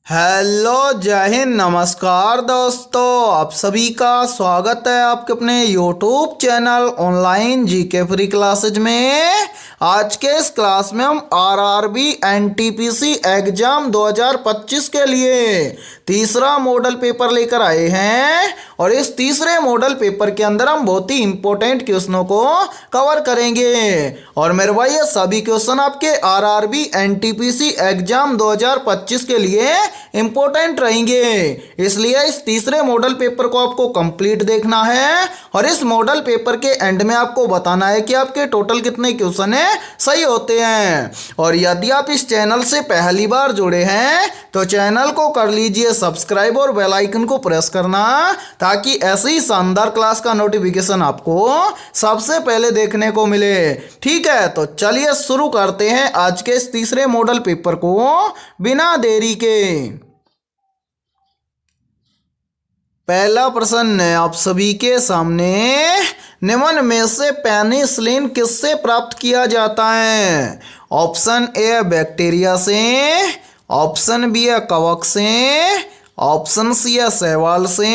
Hello, जय हिंद, नमस्कार दोस्तों। आप सभी का स्वागत है आपके अपने YouTube channel online GK free classes में। आज के इस क्लास में हम आरआरबी एनटीपीसी एग्जाम 2025 के लिए तीसरा मॉडल पेपर लेकर आए हैं और इस तीसरे मॉडल पेपर के अंदर हम बहुत ही इंपॉर्टेंट क्वेश्चनों को कवर करेंगे। और मेरे भाई ये सभी क्वेश्चन आपके आरआरबी एनटीपीसी एग्जाम 2025 के लिए इंपॉर्टेंट रहेंगे, इसलिए इस तीसरे मॉडल पेपर को आपको कंप्लीट देखना है और इस मॉडल पेपर के एंड में आपको बताना है कि आपके टोटल कितने क्वेश्चन है सही होते हैं। और यदि आप इस चैनल से पहली बार जुड़े हैं तो चैनल को कर लीजिए सब्सक्राइब और बेल आइकन को प्रेस करना, ताकि ऐसी ही शानदार क्लास का नोटिफिकेशन आपको सबसे पहले देखने को मिले। ठीक है, तो चलिए शुरू करते हैं आज के इस तीसरे मॉडल पेपर को बिना देरी के। पहला प्रश्न है आप सभी के सामने, निम्न में से पेनिसिलिन किससे प्राप्त किया जाता है? ऑप्शन ए बैक्टीरिया से, ऑप्शन बी है कवक से, ऑप्शन सी है शैवाल से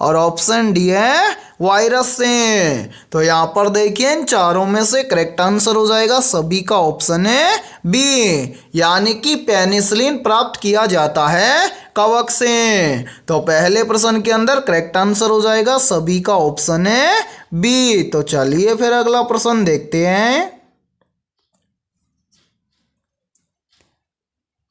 और ऑप्शन डी है वायरस से। तो यहाँ पर देखिए इन चारों में से करेक्ट आंसर हो जाएगा सभी का ऑप्शन है बी, यानी कि पेनिसिलिन प्राप्त किया जाता है कवक से। तो पहले प्रश्न के अंदर करेक्ट आंसर हो जाएगा सभी का ऑप्शन है बी। तो चलिए फिर अगला प्रश्न देखते हैं।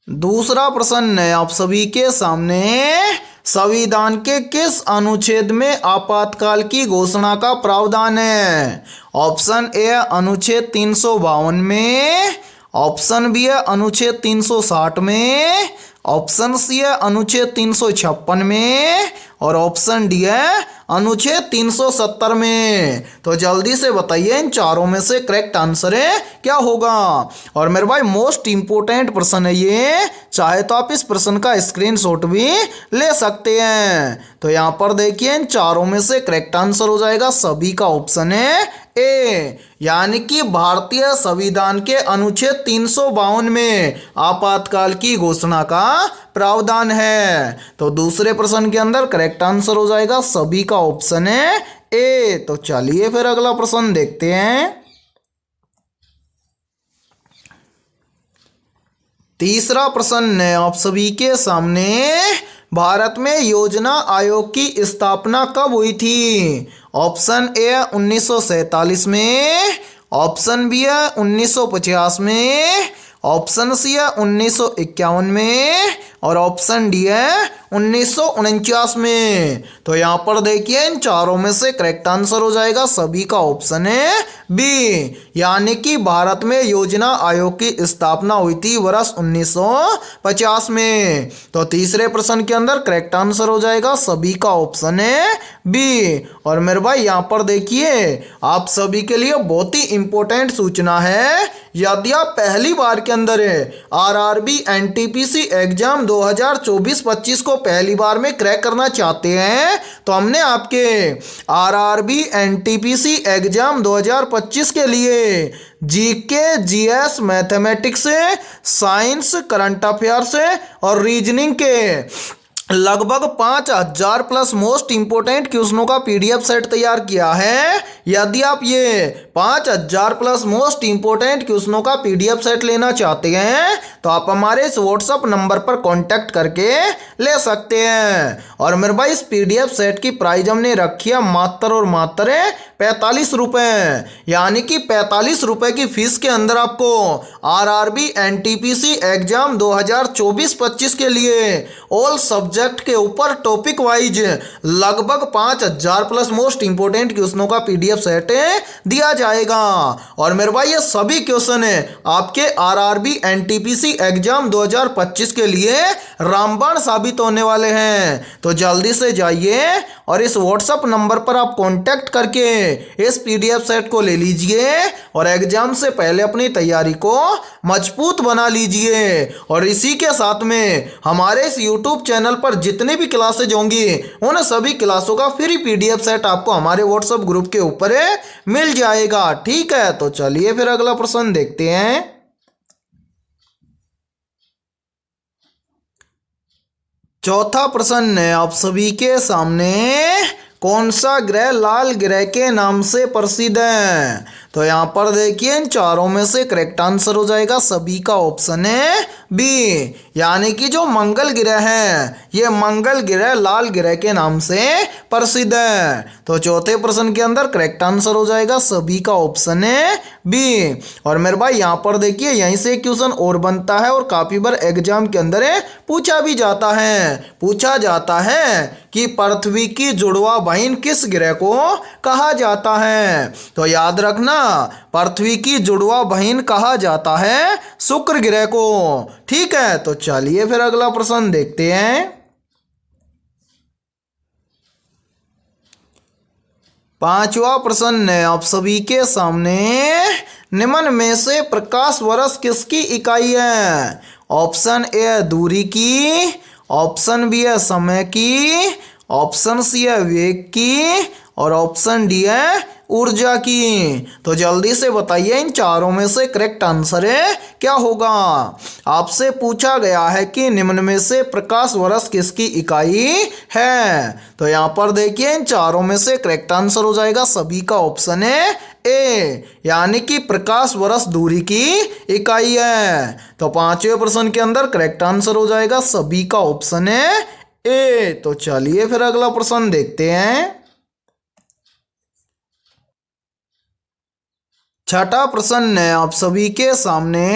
दूसरा प्रश्न है आप सभी के सामने, संविधान के किस अनुच्छेद में आपातकाल की घोषणा का प्रावधान है? ऑप्शन ए अनुच्छेद 352 में, ऑप्शन बी है अनुच्छेद 360 में, ऑप्शन सी है अनुच्छेद 356 में और ऑप्शन डी है अनुच्छेद 370 में। तो जल्दी से बताइए इन चारों में से करेक्ट आंसर है क्या होगा। और मेरे भाई मोस्ट इंपोर्टेंट प्रश्न है ये, चाहे तो आप इस प्रश्न का स्क्रीनशॉट भी ले सकते हैं। तो यहाँ पर देखिए इन चारों में से करेक्ट आंसर हो जाएगा सभी का ऑप्शन है ए, यानी कि भारतीय संविधान के अनुच्छेद 352 में आपातकाल की घोषणा का प्रावधान है। तो दूसरे प्रश्न के अंदर करेक्ट आंसर हो जाएगा सभी का ऑप्शन है ए। तो चलिए फिर अगला प्रश्न देखते हैं। तीसरा प्रश्न है आप सभी के सामने, भारत में योजना आयोग की स्थापना कब हुई थी? ऑप्शन ए 1947 में, ऑप्शन बी है 1950 में, ऑप्शन सी है 1951 में और ऑप्शन डी है 1949 में। तो यहाँ पर देखिए इन चारों में से करेक्ट आंसर हो जाएगा सभी का ऑप्शन है बी, यानी कि भारत में योजना आयोग की स्थापना हुई थी वर्ष 1950 में। तो तीसरे प्रश्न के अंदर करेक्ट आंसर हो जाएगा सभी का ऑप्शन है बी। और मेरे भाई यहाँ पर देखिए आप सभी के लिए बहुत ही इंपॉर्टेंट सूचना है, यदि आप पहली बार के अंदर आरआरबी एनटीपीसी एग्जाम 2024-25 को पहली बार में क्रैक करना चाहते हैं तो हमने आपके आरआरबी एनटीपीसी एग्जाम 2025 के लिए GK, GS, mathematics, science, current affairs और रीजनिंग के लगभग 5000 प्लस मोस्ट इंपोर्टेंट क्वेश्चनों का पीडीएफ सेट तैयार किया है। यदि आप ये 5000 प्लस मोस्ट इंपोर्टेंट क्वेश्चनों का पीडीएफ सेट लेना चाहते हैं तो आप हमारे इस व्हाट्सएप नंबर पर कांटेक्ट करके ले सकते हैं। और मेरे भाई इस पीडीएफ सेट की प्राइस हमने रखी है मात्र और मात्र 45 रुपये, यानी कि 45 रुपये की फीस के अंदर आपको आरआरबी एनटीपीसी एग्जाम 2024-25 के लिए ऑल सब्जेक्ट के ऊपर टॉपिक वाइज लगभग 5000 प्लस मोस्ट इंपोर्टेंट क्वेश्चनों का पीडीएफ सेट दिया जाएगा। और मेरे भाई ये सभी क्वेश्चन है आपके आरआरबी एनटीपीसी एग्जाम 2025 के लिए रामबाण साबित होने वाले हैं। तो जल्दी से जाइए और इस व्हाट्सएप नंबर पर आप कांटेक्ट करके इस पीडीएफ सेट को ले लीजिए और एग्जाम से पहले अपनी तैयारी को मजबूत बना लीजिए। और इसी के साथ में हमारे इस यूट्यूब चैनल पर जितनी भी क्लासेज होंगी उन सभी क्लासों का फ्री पीडीएफ सेट आपको हमारे व्हाट्सएप ग्रुप के ऊपर मिल जाएगा। ठीक है, तो चलिए फिर अगला प्रश्न देखते हैं। चौथा प्रश्न है आप सभी के सामने, कौन सा ग्रह लाल ग्रह के नाम से प्रसिद्ध है? तो यहाँ पर देखिए इन चारों में से करेक्ट आंसर हो जाएगा सभी का ऑप्शन है बी, यानी कि जो मंगल ग्रह है ये मंगल ग्रह लाल ग्रह के नाम से प्रसिद्ध है। तो चौथे प्रश्न के अंदर करेक्ट आंसर हो जाएगा सभी का ऑप्शन है बी। और मेरे भाई यहाँ पर देखिए यहीं से क्वेश्चन और बनता है और काफी बार एग्जाम के अंदर पूछा भी जाता है कि पृथ्वी की जुड़वा बहन किस ग्रह को कहा जाता है? तो याद रखना पृथ्वी की जुड़वा बहन कहा जाता है शुक्र ग्रह को। ठीक है, तो चलिए फिर अगला प्रश्न देखते हैं। पांचवा प्रश्न है आप सभी के सामने, निम्न में से प्रकाश वर्ष किसकी इकाई है? ऑप्शन ए है दूरी की, ऑप्शन बी है समय की, ऑप्शन सी है वेग की और ऑप्शन डी है ऊर्जा की। तो जल्दी से बताइए इन चारों में से करेक्ट आंसर है क्या होगा? आपसे पूछा गया है कि निम्न में से प्रकाश वर्ष किसकी इकाई है। तो यहाँ पर देखिए इन चारों में से करेक्ट आंसर हो जाएगा सभी का ऑप्शन है ए, यानी कि प्रकाश वर्ष दूरी की इकाई है। तो पांचवें प्रश्न के अंदर करेक्ट आंसर हो जाएगा सभी का ऑप्शन है ए। तो चलिए फिर अगला प्रश्न देखते हैं। छठा प्रश्न है आप सभी के सामने,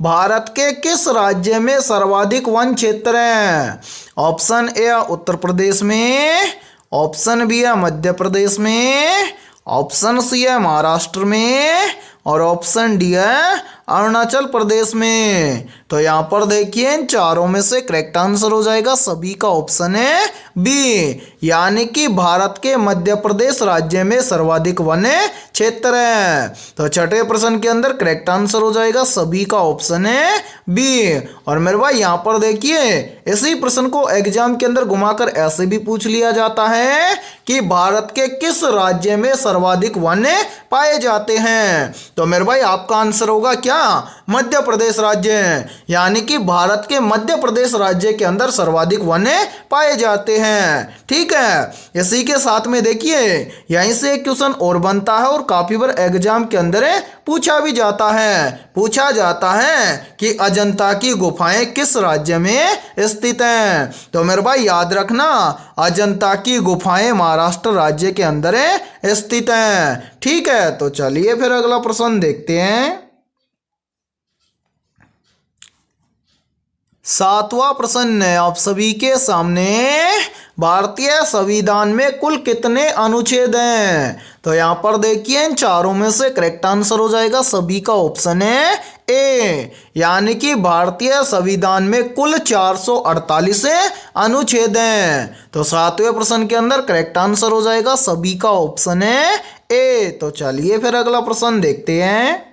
भारत के किस राज्य में सर्वाधिक वन क्षेत्र है? ऑप्शन ए उत्तर प्रदेश में, ऑप्शन बी है मध्य प्रदेश में, ऑप्शन सी है महाराष्ट्र में और ऑप्शन डी है अरुणाचल प्रदेश में। तो यहाँ पर देखिए इन चारों में से करेक्ट आंसर हो जाएगा सभी का ऑप्शन है बी, यानी कि भारत के मध्य प्रदेश राज्य में सर्वाधिक वन क्षेत्र है। तो छठे प्रश्न के अंदर करेक्ट आंसर हो जाएगा सभी का ऑप्शन है बी। और मेरे भाई यहाँ पर देखिए इसी प्रश्न को एग्जाम के अंदर घुमाकर ऐसे भी पूछ लिया जाता है कि भारत के किस राज्य में सर्वाधिक वन पाए जाते हैं? तो मेरे भाई आपका आंसर होगा क्या? मध्य प्रदेश राज्य, यानी कि भारत के मध्य प्रदेश राज्य के अंदर सर्वाधिक वन पाए जाते हैं। ठीक है, इसी के साथ में देखिए यहीं से एक क्वेश्चन और बनता है और काफी बार एग्जाम के अंदर पूछा जाता है कि अजंता की गुफाएं किस राज्य में स्थित हैं? तो मेरे भाई याद रखना अजंता की गुफाएं महाराष्ट्र राज्य के अंदर स्थित हैं। ठीक है, तो चलिए फिर अगला प्रश्न देखते हैं। सातवां प्रश्न है आप सभी के सामने, भारतीय संविधान में कुल कितने अनुच्छेद हैं? तो यहाँ पर देखिए इन चारों में से करेक्ट आंसर हो जाएगा सभी का ऑप्शन है ए, यानी कि भारतीय संविधान में कुल 448 अनुच्छेद हैं। तो सातवें प्रश्न के अंदर करेक्ट आंसर हो जाएगा सभी का ऑप्शन है ए। तो चलिए फिर अगला प्रश्न देखते हैं।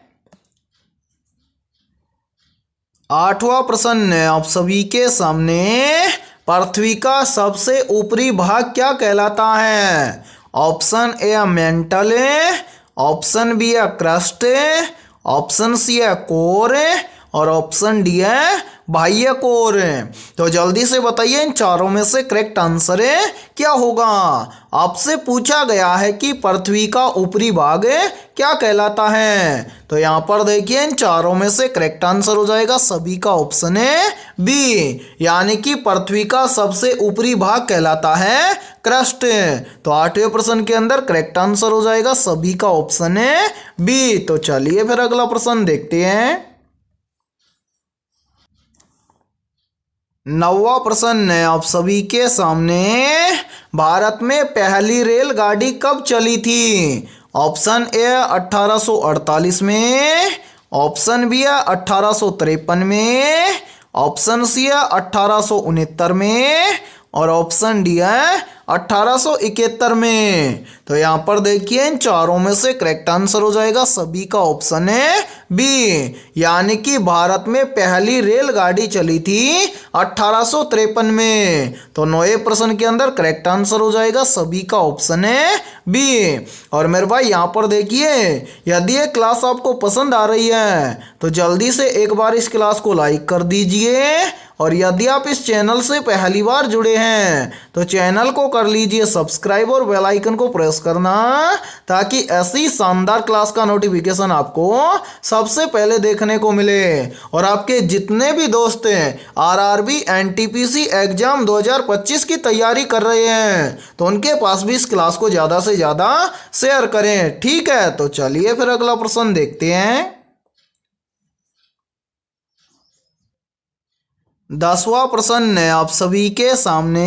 आठवां प्रश्न है आप सभी के सामने, पृथ्वी का सबसे ऊपरी भाग क्या कहलाता है? Option A mantle, option B है क्रस्ट, ऑप्शन सी है कोर और ऑप्शन डी है बाह्य कोर। तो जल्दी से बताइए इन चारों में से करेक्ट आंसर क्या होगा? आपसे पूछा गया है कि पृथ्वी का ऊपरी भाग क्या कहलाता है। तो यहाँ पर देखिए इन चारों में से करेक्ट आंसर हो जाएगा सभी का ऑप्शन है बी, यानी कि पृथ्वी का सबसे ऊपरी भाग कहलाता है क्रस्ट। तो आठवें प्रश्न के अंदर करेक्ट आंसर हो जाएगा सभी का ऑप्शन है बी। तो चलिए फिर अगला प्रश्न देखते हैं। नौवां प्रश्न है आप सभी के सामने, भारत में पहली रेलगाड़ी कब चली थी? ऑप्शन ए 1848 में, ऑप्शन बी है 1853 में, ऑप्शन सी है 1869 में और ऑप्शन डी है 1871 में। तो यहाँ पर देखिए इन चारों में से करेक्ट आंसर हो जाएगा सभी का ऑप्शन है बी, यानी कि भारत में पहली रेलगाड़ी चली थी 1853 में। तो नौवें प्रश्न के अंदर करेक्ट आंसर हो जाएगा सभी का ऑप्शन है बी। और मेरे भाई यहाँ पर देखिए यदि ये क्लास आपको पसंद आ रही है तो जल्दी से एक बार इस क्लास को लाइक कर दीजिए और यदि आप इस चैनल से पहली बार जुड़े हैं तो चैनल को कर लीजिए सब्सक्राइब और बेल आइकन को प्रेस करना, ताकि ऐसी शानदार क्लास का नोटिफिकेशन आपको सबसे पहले देखने को मिले। और आपके जितने भी दोस्त हैं आरआरबी एनटीपीसी एग्जाम 2025 की तैयारी कर रहे हैं तो उनके पास भी इस क्लास को ज़्यादा से ज़्यादा शेयर करें। ठीक है, तो चलिए फिर अगला प्रश्न देखते हैं। 10वां प्रश्न है आप सभी के सामने,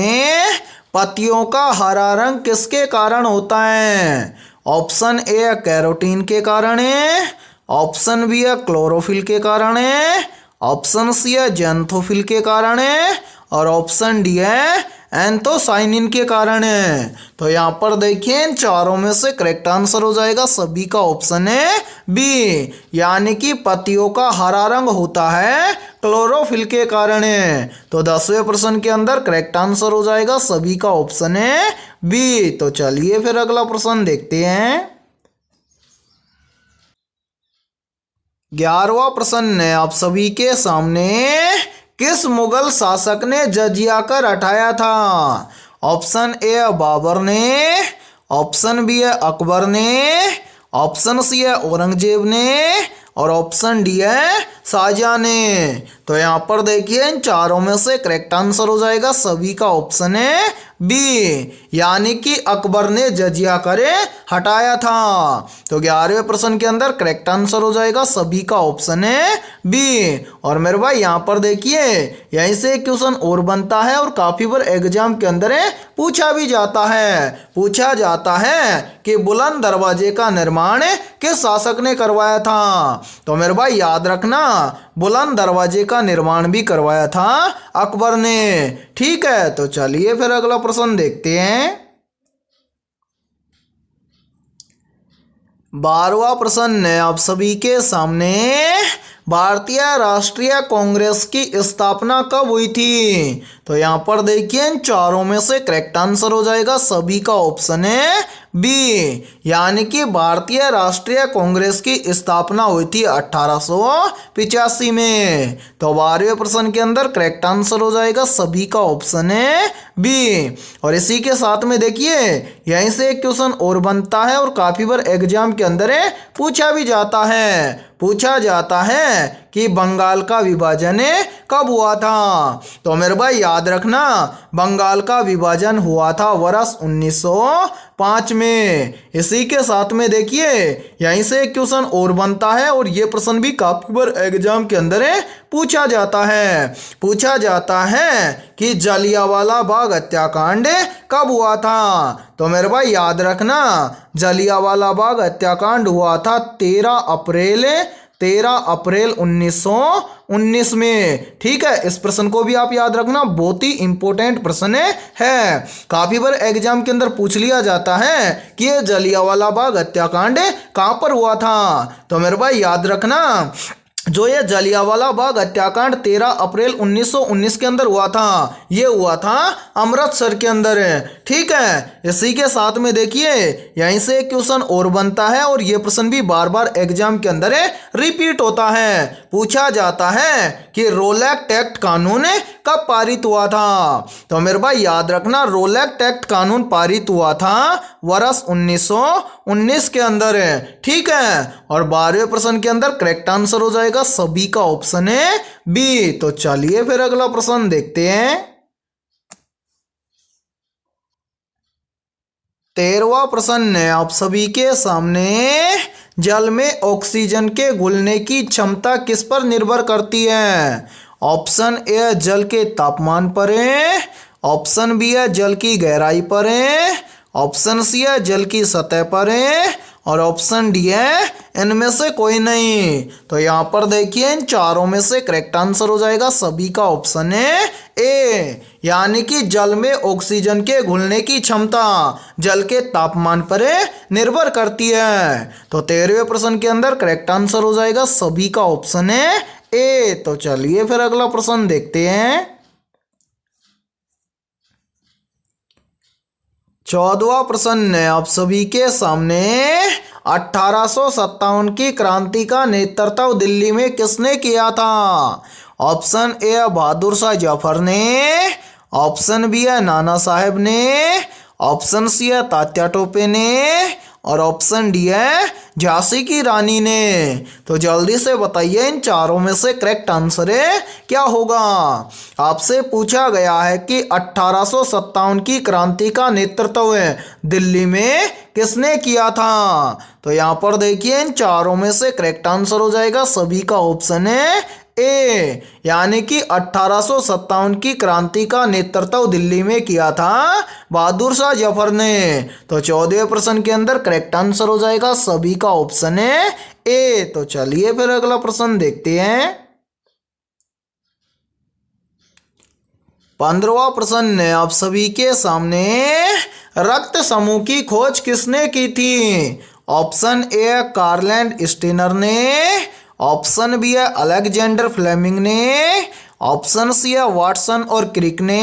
पत्तियों का हरा रंग किसके कारण होता है? ऑप्शन ए है कैरोटीन के कारण है, ऑप्शन बी है क्लोरोफिल के कारण है, ऑप्शन सी है ज़ैंथोफिल के कारण है और ऑप्शन डी है एंथोसाइनिन के कारण है। तो यहाँ पर देखिए इन चारों में से करेक्ट आंसर हो जाएगा सभी का ऑप्शन है बी, यानी कि पत्तियों का हरा रंग होता है क्लोरोफिल के कारण है। तो 10वें प्रश्न के अंदर करेक्ट आंसर हो जाएगा सभी का ऑप्शन है बी। तो चलिए फिर अगला प्रश्न देखते हैं। 11वां प्रश्न है आप सभी के सामने, किस मुगल शासक ने जजिया कर हटाया था? ऑप्शन ए बाबर ने, ऑप्शन बी है अकबर ने, ऑप्शन सी है औरंगजेब ने और ऑप्शन डी है शाहजहां ने। तो यहाँ पर देखिए इन चारों में से करेक्ट आंसर हो जाएगा सभी का ऑप्शन है बी, यानी कि अकबर ने जजिया कर हटाया था। तो 11वें प्रश्न के अंदर करेक्ट आंसर हो जाएगा सभी का ऑप्शन है बी। और मेरे भाई यहाँ पर देखिए यहीं से एक क्वेश्चन और बनता है और काफी बार एग्जाम के अंदर पूछा भी जाता है। पूछा जाता है कि बुलंद दरवाजे का निर्माण किस शासक ने करवाया था? तो मेरे भाई याद रखना बुलंद दरवाजे का निर्माण भी करवाया था अकबर ने। ठीक है, तो चलिए फिर अगला प्रश्न देखते हैं। 12वां प्रश्न है आप सभी के सामने, भारतीय राष्ट्रीय कांग्रेस की स्थापना कब हुई थी? तो यहाँ पर देखिए इन चारों में से करेक्ट आंसर हो जाएगा सभी का ऑप्शन है बी, यानी कि भारतीय राष्ट्रीय कांग्रेस की स्थापना हुई थी 1885 में। तो 12वें प्रश्न के अंदर करेक्ट आंसर हो जाएगा सभी का ऑप्शन है बी। और इसी के साथ में देखिए यहीं से एक क्वेश्चन और बनता है और काफी बार एग्जाम के अंदर पूछा भी जाता है। पूछा जाता है कि बंगाल का विभाजन कब हुआ था? तो मेरे भाई याद रखना बंगाल का विभाजन हुआ था वर्ष 1905 में। इसी के साथ में देखिए यहीं से एक क्वेश्चन और बनता है और ये प्रश्न भी काफी बार एग्जाम के अंदर पूछा जाता है। पूछा जाता है कि जलियांवाला बाग हत्याकांड कब हुआ था? तो मेरे भाई याद रखना जलियांवाला बाग हत्याकांड हुआ था 13 अप्रैल 1919 में। ठीक है, इस प्रश्न को भी आप याद रखना, बहुत ही इंपॉर्टेंट प्रश्न है। काफी बार एग्जाम के अंदर पूछ लिया जाता है कि ये जलियांवाला बाग हत्याकांड कहाँ पर हुआ था? तो मेरे भाई याद रखना जो ये जलियांवाला बाग हत्याकांड 13 अप्रैल 1919 के अंदर हुआ था, ये हुआ था अमृतसर के अंदर। ठीक है, इसी के साथ में देखिए यहीं से एक क्वेश्चन और बनता है और ये प्रश्न भी बार बार एग्जाम के अंदर रिपीट होता है। पूछा जाता है कि रोलैक्ट एक्ट कानून कब पारित हुआ था? तो मेरे भाई याद रखना रोलैक्ट एक्ट कानून पारित हुआ था वर्ष 1919 के अंदर। ठीक है, और 12वें प्रश्न के अंदर करेक्ट आंसर हो जाएगा सभी का ऑप्शन है बी। तो चलिए फिर अगला प्रश्न देखते हैं। 13वां प्रश्न है आप सभी के सामने, जल में ऑक्सीजन के घुलने की क्षमता किस पर निर्भर करती है? ऑप्शन ए जल के तापमान पर है, ऑप्शन बी है जल की गहराई पर है, ऑप्शन सी है जल की सतह पर है और ऑप्शन डी है इनमें से कोई नहीं। तो यहाँ पर देखिए इन चारों में से करेक्ट आंसर हो जाएगा सभी का ऑप्शन है ए, यानी कि जल में ऑक्सीजन के घुलने की क्षमता जल के तापमान पर निर्भर करती है। तो 13वें प्रश्न के अंदर करेक्ट आंसर हो जाएगा सभी का ऑप्शन है ए। तो चलिए फिर अगला प्रश्न देखते हैं। 14वां प्रश्न है आप सभी के सामने, 1857 की क्रांति का नेतृत्व दिल्ली में किसने किया था? ऑप्शन ए बहादुर शाह जफर ने, ऑप्शन बी है नाना साहेब ने, ऑप्शन सी है तात्या टोपे ने और ऑप्शन डी है झांसी की रानी ने। तो जल्दी से बताइए इन चारों में से करेक्ट आंसर है क्या होगा। आपसे पूछा गया है कि 1857 की क्रांति का नेतृत्व दिल्ली में किसने किया था। तो यहाँ पर देखिए इन चारों में से करेक्ट आंसर हो जाएगा सभी का ऑप्शन है ए, यानी कि 1857 की क्रांति का नेतृत्व दिल्ली में किया था बहादुर शाह जफर ने। तो 14वें प्रश्न के अंदर करेक्ट आंसर हो जाएगा सभी का ऑप्शन है ए। तो चलिए फिर अगला प्रश्न देखते हैं। 15वां प्रश्न है आप सभी के सामने, रक्त समूह की खोज किसने की थी। Option A Karl Landsteiner ने, ऑप्शन बी है अलेक्जेंडर फ्लेमिंग ने, ऑप्शन सी है वाटसन और क्रिक ने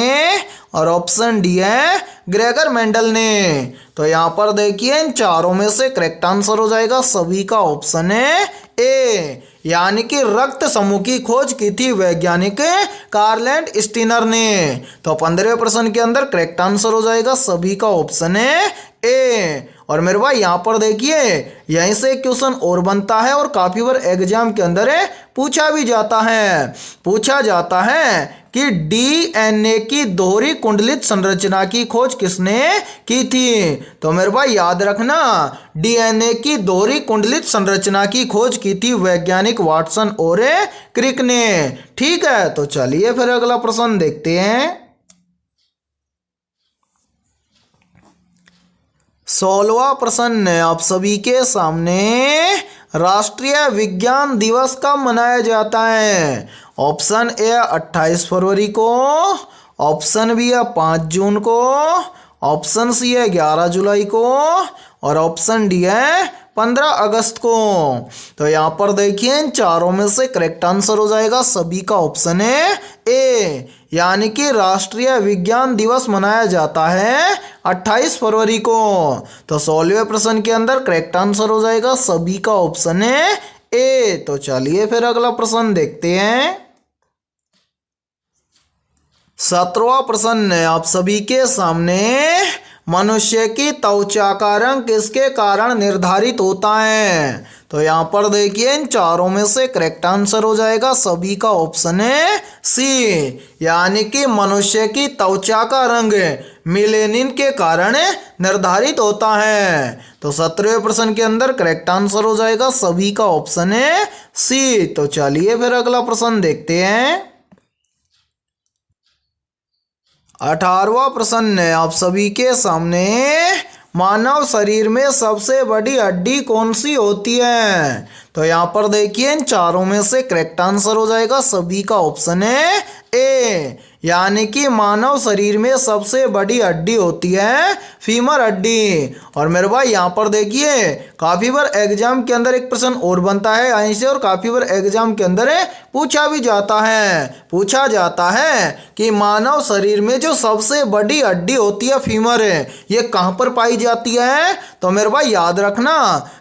और ऑप्शन डी है ग्रेगर मेंडल ने। तो यहाँ पर देखिए इन चारों में से करेक्ट आंसर हो जाएगा सभी का ऑप्शन है ए, यानी कि रक्त समूह की खोज की थी वैज्ञानिक कार्ल एंड स्टीनर ने। तो 15वें प्रश्न के अंदर करेक्ट आंसर हो जाएगा सभी का ऑप्शन है ए। और मेरे भाई यहाँ पर देखिए यहीं से क्वेश्चन और बनता है और काफी बार एग्जाम के अंदर पूछा भी जाता है। पूछा जाता है कि डीएनए की दोहरी कुंडलित संरचना की खोज किसने की थी। तो मेरे भाई याद रखना डीएनए की दोहरी कुंडलित संरचना की खोज की थी वैज्ञानिक वाटसन और क्रिक ने। ठीक है, तो चलिए फिर अगला प्रश्न देखते हैं। 16वां प्रश्न है आप सभी के सामने, राष्ट्रीय विज्ञान दिवस कब मनाया जाता है। ऑप्शन ए 28 फरवरी को, ऑप्शन बी है 5 जून को, ऑप्शन सी है 11 जुलाई को और ऑप्शन डी है 15 अगस्त को। तो यहाँ पर देखिए इन चारों में से करेक्ट आंसर हो जाएगा सभी का ऑप्शन है ए, यानी कि राष्ट्रीय विज्ञान दिवस मनाया जाता है 28 फरवरी को। तो 16वें प्रश्न के अंदर करेक्ट आंसर हो जाएगा सभी का ऑप्शन है ए। तो चलिए फिर अगला प्रश्न देखते हैं। 17वां प्रश्न है आप सभी के सामने, मनुष्य की त्वचा का रंग किसके कारण निर्धारित होता है। तो यहाँ पर देखिए इन चारों में से करेक्ट आंसर हो जाएगा सभी का ऑप्शन है सी, यानी कि मनुष्य की त्वचा का रंग मेलेनिन के कारण निर्धारित होता है। तो 17वें प्रश्न के अंदर करेक्ट आंसर हो जाएगा सभी का ऑप्शन है सी। तो चलिए फिर अगला प्रश्न देखते हैं। 18वां प्रश्न है आप सभी के सामने, मानव शरीर में सबसे बड़ी हड्डी कौन सी होती है। तो यहाँ पर देखिए इन चारों में से करेक्ट आंसर हो जाएगा सभी का ऑप्शन है ए, यानी कि मानव शरीर में सबसे बड़ी हड्डी होती है फीमर हड्डी। और मेरे भाई यहाँ पर देखिए काफी बार एग्जाम के अंदर एक प्रश्न और बनता है यहीं से और काफी बार एग्जाम के अंदर पूछा भी जाता है। पूछा जाता है कि मानव शरीर में जो सबसे बड़ी हड्डी होती है फीमर ये कहाँ पर पाई जाती है। तो मेरे भाई याद रखना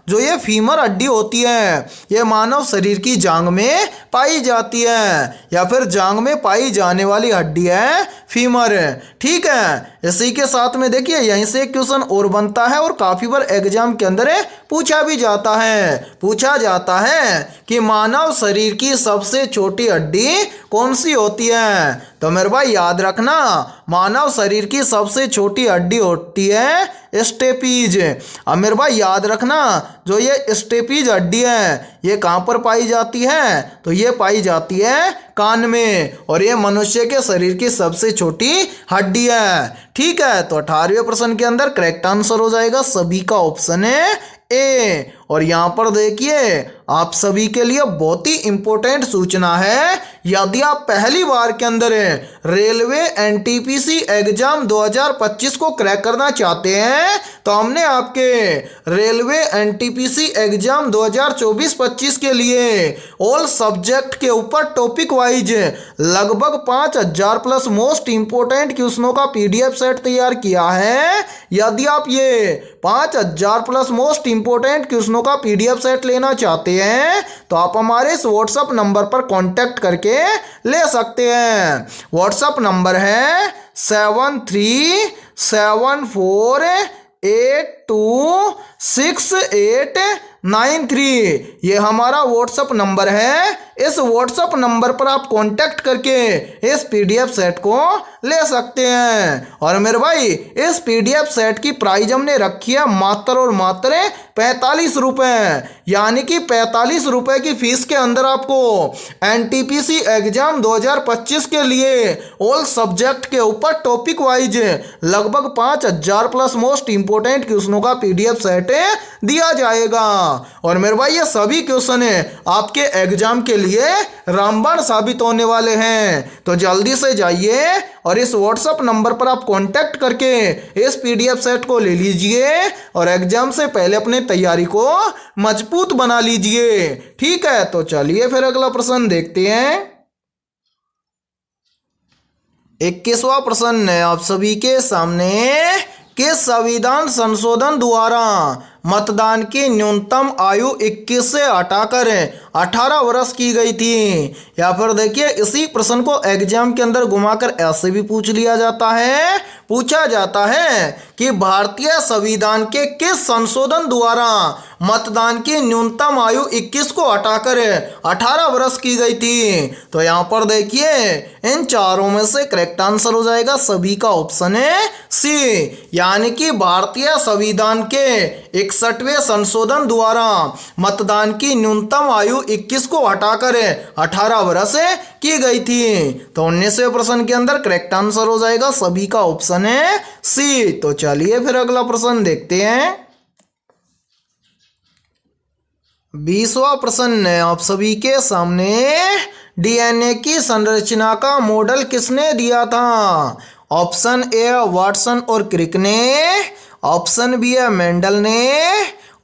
जो ये फीमर हड्डी होती है ये मानव शरीर की जांघ में पाई जाती है या फिर जांघ में पाई जाने वाली हड्डी है फीमर। ठीक है, इसी के साथ में देखिए यहीं से क्वेश्चन और बनता है और काफी बार एग्जाम के अंदर पूछा भी जाता है। पूछा जाता है कि मानव शरीर की सबसे छोटी हड्डी कौन सी होती है। तो मेरे भाई याद रखना मानव शरीर की सबसे छोटी हड्डी होती है स्टेपीज। अब मेरे भाई याद रखना जो ये स्टेपीज हड्डी है ये कहाँ पर पाई जाती है। तो ये पाई जाती है कान में और ये मनुष्य के शरीर की सबसे छोटी हड्डी है। ठीक है, तो 18वें प्रश्न के अंदर करेक्ट आंसर हो जाएगा सभी का ऑप्शन है ए। और यहाँ पर देखिए आप सभी के लिए बहुत ही इंपॉर्टेंट सूचना है, यदि आप पहली बार के अंदर रेलवे एनटीपीसी एग्जाम 2025 को क्रैक करना चाहते हैं तो हमने आपके रेलवे एनटीपीसी एग्जाम 2024-25 के लिए ऑल सब्जेक्ट के ऊपर टॉपिक वाइज लगभग 5000 प्लस मोस्ट इंपोर्टेंट क्वेश्चनों का पीडीएफ सेट तैयार किया है। यदि आप ये 5000 प्लस मोस्ट इंपोर्टेंट क्वेश्चनों क्वेश्चनों का पीडीएफ सेट लेना चाहते हैं तो आप हमारे इस व्हाट्सएप नंबर पर कांटेक्ट करके ले सकते हैं। व्हाट्सएप नंबर है 7374826893। ये हमारा व्हाट्सएप नंबर है। इस व्हाट्सएप नंबर पर आप कांटेक्ट करके इस पीडीएफ सेट को ले सकते हैं। और मेरे भाई इस पीडीएफ सेट की प्राइस हमने रखी है मात्र और मात्र 45 रुपये, यानी कि 45 रुपये की फीस के अंदर आपको एनटीपीसी एग्जाम 2025 के लिए ऑल सब्जेक्ट के ऊपर टॉपिक वाइज लगभग 5000 प्लस मोस्ट इंपोर्टेंट क्वेश्चनों का पीडीएफ सेट दिया जाएगा। और मेरे भाई ये सभी क्वेश्चन आपके एग्जाम के लिए रामबाण साबित होने वाले हैं। तो जल्दी से जाइए और इस व्हाट्सएप नंबर पर आप कांटेक्ट करके इस पीडीएफ सेट को ले लीजिए और एग्जाम से पहले अपने तैयारी को मजबूत बना लीजिए। ठीक है, तो चलिए फिर अगला प्रश्न देखते हैं। 21वां प्रश्न है आप सभी के सामने। किस संविधान संशोधन द्वारा मतदान की न्यूनतम आयु 21 से हटाकर 18 वर्ष की गई थी? या फिर देखिए इसी प्रश्न को एग्जाम के अंदर घुमाकर ऐसे भी पूछा जाता है कि भारतीय संविधान के किस संशोधन द्वारा मतदान की न्यूनतम आयु 21 को हटाकर 18 वर्ष की गई थी? तो यहाँ पर देखिए इन चारों में से करेक्ट आंसर हो जाएगा सभी का ऑप्शन है सी, यानी कि भारतीय संविधान के 61वें संशोधन द्वारा मतदान की न्यूनतम आयु 21 को हटाकर 18 वर्ष की गई थी। तो 19वें प्रश्न के अंदर करेक्ट आंसर हो जाएगा सभी का ऑप्शन है सी। तो चलिए फिर अगला प्रश्न देखते हैं। 20वां प्रश्न है आप सभी के सामने। डीएनए की संरचना का मॉडल किसने दिया था? ऑप्शन ए वाटसन और क्रिक ने, ऑप्शन बी है मेंडल ने,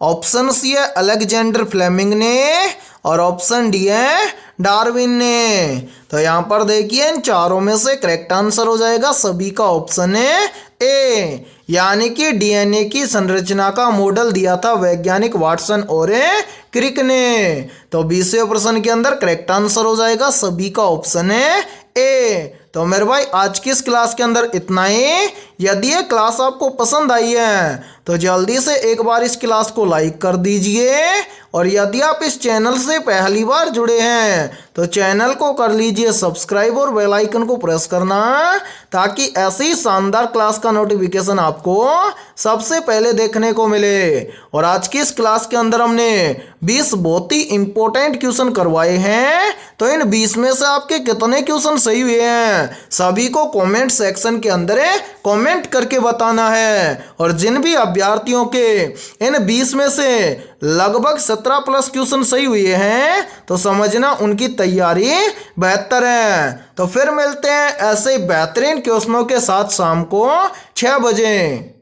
ऑप्शन सी है अलेक्जेंडर फ्लेमिंग ने और ऑप्शन डी है डार्विन ने। तो यहाँ पर देखिए इन चारों में से करेक्ट आंसर हो जाएगा सभी का ऑप्शन है ए, यानी कि डीएनए की संरचना का मॉडल दिया था वैज्ञानिक वाटसन और क्रिक ने। तो 20वें प्रश्न के अंदर करेक्ट आंसर हो जाएगा सभी का ऑप्शन है ए। तो मेरे भाई आज की इस क्लास के अंदर इतना ही। यदि ये क्लास आपको पसंद आई है तो जल्दी से एक बार इस क्लास को लाइक कर दीजिए और यदि आप इस चैनल से पहली बार जुड़े हैं तो चैनल को कर लीजिए सब्सक्राइब और बेल आइकन को प्रेस करना ताकि ऐसी शानदार क्लास का नोटिफिकेशन आपको सबसे पहले देखने को मिले। और आज की इस क्लास के अंदर हमने 20 बहुत ही इंपॉर्टेंट क्वेश्चन करवाए हैं। तो इन 20 में से आपके कितने क्वेश्चन सही हुए हैं सभी को कमेंट सेक्शन के अंदर कमेंट करके बताना है। और जिन भी अभ्यर्थियों के इन 20 में से लगभग 17 प्लस क्वेश्चन सही हुए हैं तो समझना उनकी तैयारी बेहतर है। तो फिर मिलते हैं ऐसे बेहतरीन क्वेश्चनों के साथ शाम को 6 बजे।